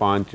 5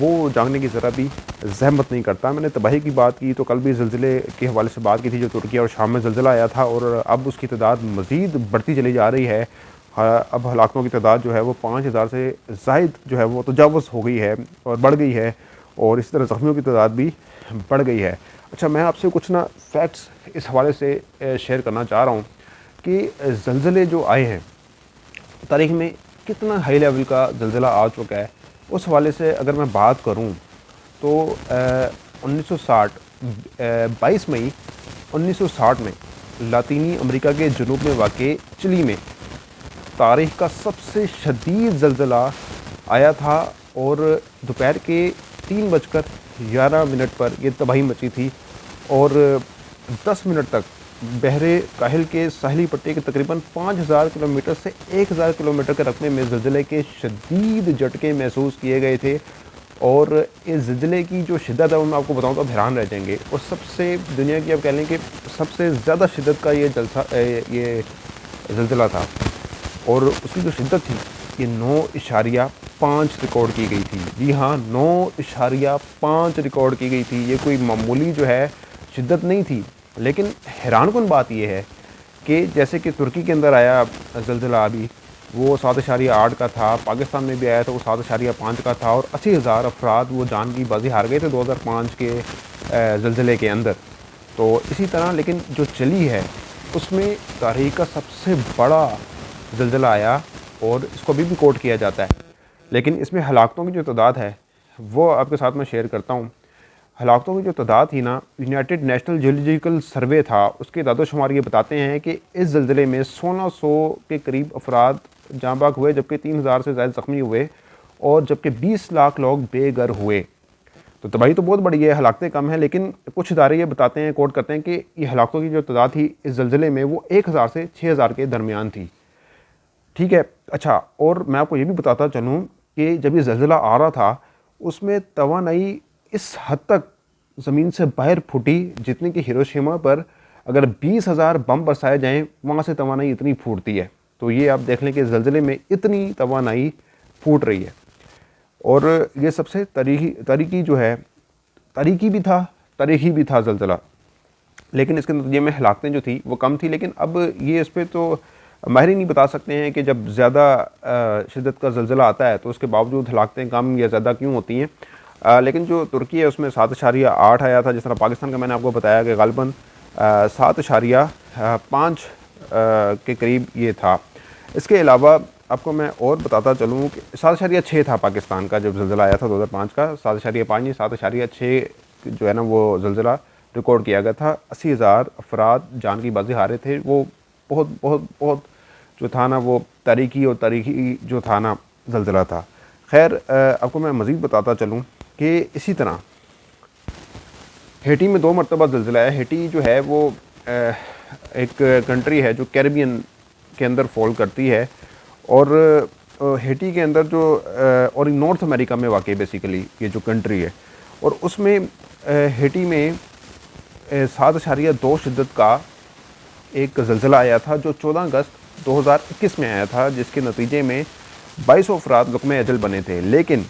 وہ جاننے کی ذرا بھی زحمت نہیں کرتا۔ میں نے تباہی کی بات کی تو کل بھی زلزلے کے حوالے سے بات کی تھی، جو ترکی اور شام میں زلزلہ آیا تھا، اور اب اس کی تعداد مزید بڑھتی چلی جا رہی ہے۔ اب ہلاکتوں کی تعداد جو ہے وہ 5000 سے زائد جو ہے وہ تجاوز ہو گئی ہے اور بڑھ گئی ہے، اور اسی طرح زخمیوں کی تعداد بھی بڑھ گئی ہے۔ اچھا، میں آپ سے کچھ فیکٹس اس حوالے سے شیئر کرنا چاہ رہا ہوں کہ زلزلے جو آئے ہیں تاریخ میں، کتنا ہائی لیول کا زلزلہ آ چکا ہے، اس حوالے سے اگر میں بات کروں تو 1960 22 مئی 1960 میں لاطینی امریکہ کے جنوب میں واقع چلی میں تاریخ کا سب سے شدید زلزلہ آیا تھا، اور دوپہر کے 3:11 پر یہ تباہی مچی تھی، اور 10 منٹ تک بحر کاہل کے ساحلی پٹی کے تقریباً 5000 کلومیٹر سے 1000 کلومیٹر کے رقبے میں زلزلے کے شدید جھٹکے محسوس کیے گئے تھے۔ اور اس زلزلے کی جو شدت ہے وہ میں آپ کو بتاؤں تو آپ حیران رہ جائیں گے، اور سب سے دنیا کی آپ کہہ لیں کہ سب سے زیادہ شدت کا یہ زلزلہ تھا، اور اس کی جو شدت تھی یہ 9.5 ریکارڈ کی گئی تھی۔ جی ہاں، 9.5 ریکارڈ کی گئی تھی۔ یہ کوئی معمولی جو ہے شدت نہیں تھی، لیکن حیران کن بات یہ ہے کہ جیسے کہ ترکی کے اندر آیا زلزلہ ابھی، وہ 7.8 کا تھا، پاکستان میں بھی آیا تھا وہ 7.5 کا تھا، اور 80,000 افراد وہ جان کی بازی ہار گئے تھے 2005 کے زلزلے کے اندر۔ تو اسی طرح لیکن جو چلی ہے اس میں تاریخ کا سب سے بڑا زلزلہ آیا، اور اس کو ابھی بھی کوٹ کیا جاتا ہے، لیکن اس میں ہلاکتوں کی جو تعداد ہے وہ آپ کے ساتھ میں شیئر کرتا ہوں۔ ہلاکتوں کی جو تعداد تھی یونائٹڈ نیشنل جیولوجیکل سروے تھا، اس کے اعداد و شمار یہ بتاتے ہیں کہ اس زلزلے میں 1600 کے قریب افراد جاں بحق ہوئے، جبکہ 3000 سے زائد زخمی ہوئے، اور جبکہ 20 لاکھ لوگ بے گھر ہوئے۔ تو تباہی تو بہت بڑی ہے، ہلاکتیں کم ہیں، لیکن کچھ ادارے یہ بتاتے ہیں، کوٹ کرتے ہیں کہ یہ ہلاکتوں کی جو تعداد تھی اس زلزلے میں وہ 1000 سے 6000 کے درمیان تھی۔ ٹھیک ہے، اچھا، اور میں آپ کو یہ بھی بتاتا چلوں کہ جب یہ زلزلہ آ رہا تھا اس میں توانائی اس حد تک زمین سے باہر پھوٹی جتنی کہ ہیروشیما پر اگر 20,000 بم برسائے جائیں وہاں سے توانائی اتنی پھوٹتی ہے۔ تو یہ آپ دیکھ لیں کہ زلزلے میں اتنی توانائی پھوٹ رہی ہے، اور یہ سب سے تاریخی بھی تھا زلزلہ، لیکن اس کے نتیجے میں ہلاکتیں جو تھی وہ کم تھی۔ لیکن اب یہ اس پہ تو ماہر ہی نہیں بتا سکتے ہیں کہ جب زیادہ شدت کا زلزلہ آتا ہے تو اس کے باوجود ہلاکتیں کم یا زیادہ کیوں ہوتی ہیں۔ لیکن جو ترکی ہے اس میں 7.8 آیا تھا، جس طرح پاکستان کا میں نے آپ کو بتایا کہ غالباً 7.5 کے قریب یہ تھا۔ اس کے علاوہ آپ کو میں اور بتاتا چلوں کہ 7.6 تھا پاکستان کا جب زلزلہ آیا تھا 2005 کا، 7.5 نہیں 7.6 جو ہے وہ زلزلہ ریکارڈ کیا گیا تھا۔ 80,000 افراد جان کی بازی ہارے تھے۔ وہ بہت بہت بہت جو تھا وہ تاریخی جو تھا زلزلہ تھا۔ خیر، آپ کو میں مزید بتاتا چلوں کہ اسی طرح ہیٹی میں 2 مرتبہ زلزلہ ہے۔ ہیٹی جو ہے وہ ایک کنٹری ہے جو کیریبین کے اندر فال کرتی ہے، اور ہیٹی کے اندر جو اور نارتھ امریکہ میں واقع بیسیکلی یہ جو کنٹری ہے، اور اس میں ہیٹی میں 7.2 شدت کا ایک زلزلہ آیا تھا جو 14 اگست 2021 میں آیا تھا، جس کے نتیجے میں 2200 افراد لقمہ اجل بنے تھے۔ لیکن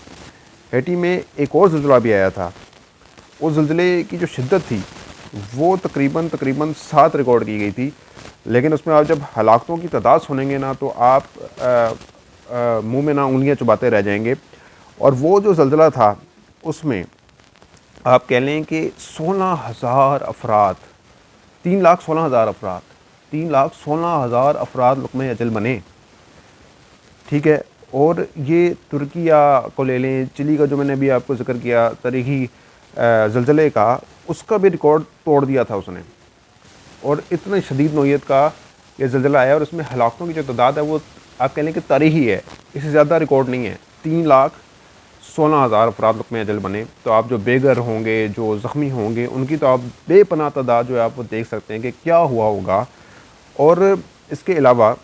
ہیٹی میں ایک اور زلزلہ بھی آیا تھا، اس زلزلے کی جو شدت تھی وہ تقریباً 7 ریکارڈ کی گئی تھی، لیکن اس میں آپ جب ہلاکتوں کی تعداد سنیں گے تو آپ منہ میں انگلیاں چباتے رہ جائیں گے۔ اور وہ جو زلزلہ تھا اس میں آپ کہہ لیں کہ 16,000 افراد 3,16,000 افراد لقمہ اجل بنے۔ ٹھیک ہے، اور یہ ترکیہ کو لے لیں، چلی کا جو میں نے ابھی آپ کو ذکر کیا تاریخی زلزلے کا، اس کا بھی ریکارڈ توڑ دیا تھا اس نے، اور اتنا شدید نوعیت کا یہ زلزلہ آیا، اور اس میں ہلاکتوں کی جو تعداد ہے وہ آپ کہہ لیں کہ تاریخی ہے، اس سے زیادہ ریکارڈ نہیں ہے۔ 3,16,000 افراد لقمہ اجل بنے۔ تو آپ جو بے گھر ہوں گے، جو زخمی ہوں گے، ان کی تو آپ بے پناہ تعداد جو ہے آپ وہ دیکھ سکتے ہیں کہ کیا ہوا ہوگا۔ اور اس کے علاوہ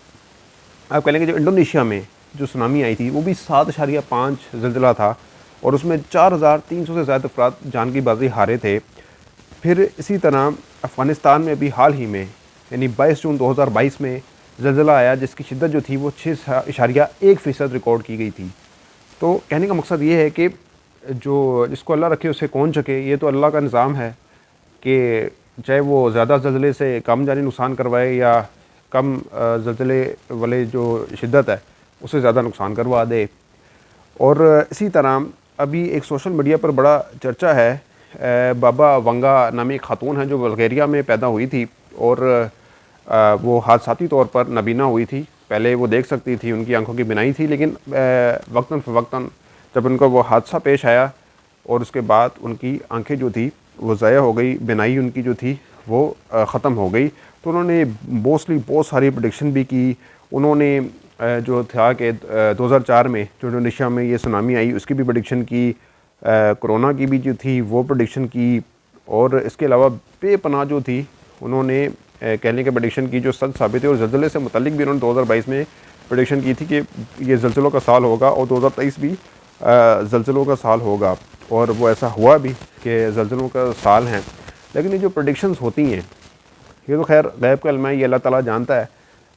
آپ کہہ لیں کہ جو انڈونیشیا میں جو سونامی آئی تھی وہ بھی 7.5 زلزلہ تھا، اور اس میں 4,300 سے زائد افراد جان کی بازی ہارے تھے۔ پھر اسی طرح افغانستان میں بھی حال ہی میں یعنی 22 جون 2022 میں زلزلہ آیا، جس کی شدت جو تھی وہ 6.1% ریکارڈ کی گئی تھی۔ تو کہنے کا مقصد یہ ہے کہ جو جس کو اللہ رکھے اسے کون چکے، یہ تو اللہ کا نظام ہے کہ چاہے وہ زیادہ زلزلے سے کم جانی نقصان کروائے یا کم زلزلے والے جو شدت ہے اسے زیادہ نقصان کروا دے۔ اور اسی طرح ابھی ایک سوشل میڈیا پر بڑا چرچا ہے، بابا ونگا نامی ایک خاتون ہیں جو بلغیریا میں پیدا ہوئی تھی، اور وہ حادثاتی طور پر نابینا ہوئی تھی۔ پہلے وہ دیکھ سکتی تھی، ان کی آنکھوں کی بینائی تھی، لیکن وقتاً فوقتاً جب ان کو وہ حادثہ پیش آیا اور اس کے بعد ان کی آنکھیں جو تھی وہ ضائع ہو گئی، بینائی ان کی جو تھی وہ ختم ہو گئی۔ تو انہوں نے بہت ساری پریڈکشن بھی کی۔ انہوں نے جو تھا کہ 2004 میں جو انڈونیشیا میں یہ سونامی آئی اس کی بھی پریڈکشن کی، کرونا کی بھی جو تھی وہ پریڈکشن کی، اور اس کے علاوہ بے پناہ جو تھی انہوں نے کہنے کے پریڈکشن کی جو سچ ثابت ہے۔ اور زلزلے سے متعلق بھی انہوں نے 2022 میں پریڈکشن کی تھی کہ یہ زلزلوں کا سال ہوگا، اور 2023 بھی زلزلوں کا سال ہوگا، اور وہ ایسا ہوا بھی کہ زلزلوں کا سال ہیں۔ لیکن یہ جو پریڈکشنز ہوتی ہیں یہ تو خیر غیب کا علم ہے، یہ اللہ تعالیٰ جانتا ہے،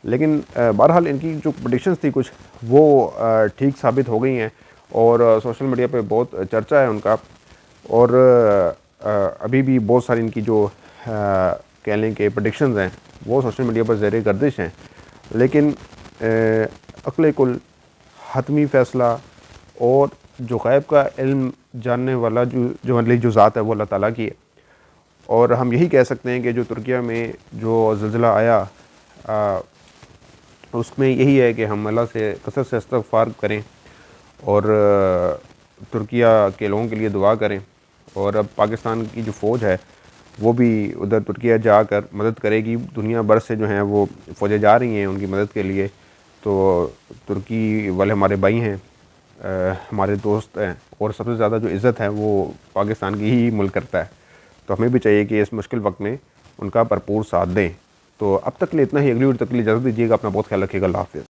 لیکن بہرحال ان کی جو پریڈکشنز تھی کچھ وہ ٹھیک ثابت ہو گئی ہیں، اور سوشل میڈیا پہ بہت چرچا ہے ان کا۔ اور ابھی بھی بہت ساری ان کی جو کہہ لیں کہ پریڈکشنز ہیں وہ سوشل میڈیا پر زیر گردش ہیں، لیکن عقل کل، حتمی فیصلہ اور جو غیب کا علم جاننے والا جو علی جو ذات ہے وہ اللہ تعالیٰ کی ہے۔ اور ہم یہی کہہ سکتے ہیں کہ جو ترکیہ میں جو زلزلہ آیا اس میں یہی ہے کہ ہم اللہ سے کثرت سے استغفار کریں اور ترکیہ کے لوگوں کے لیے دعا کریں، اور اب پاکستان کی جو فوج ہے وہ بھی ادھر ترکیہ جا کر مدد کرے گی۔ دنیا بھر سے جو ہیں وہ فوجیں جا رہی ہیں ان کی مدد کے لیے، تو ترکی والے ہمارے بھائی ہیں، ہمارے دوست ہیں، اور سب سے زیادہ جو عزت ہے وہ پاکستان کی ہی ملک کرتا ہے، تو ہمیں بھی چاہیے کہ اس مشکل وقت میں ان کا بھرپور ساتھ دیں۔ تو اب تک کے لیے اتنا ہی، اگلی ویڈیو تک کے لیے اجازت دیجیے گا، اپنا بہت خیال رکھیے گا، اللہ حافظ۔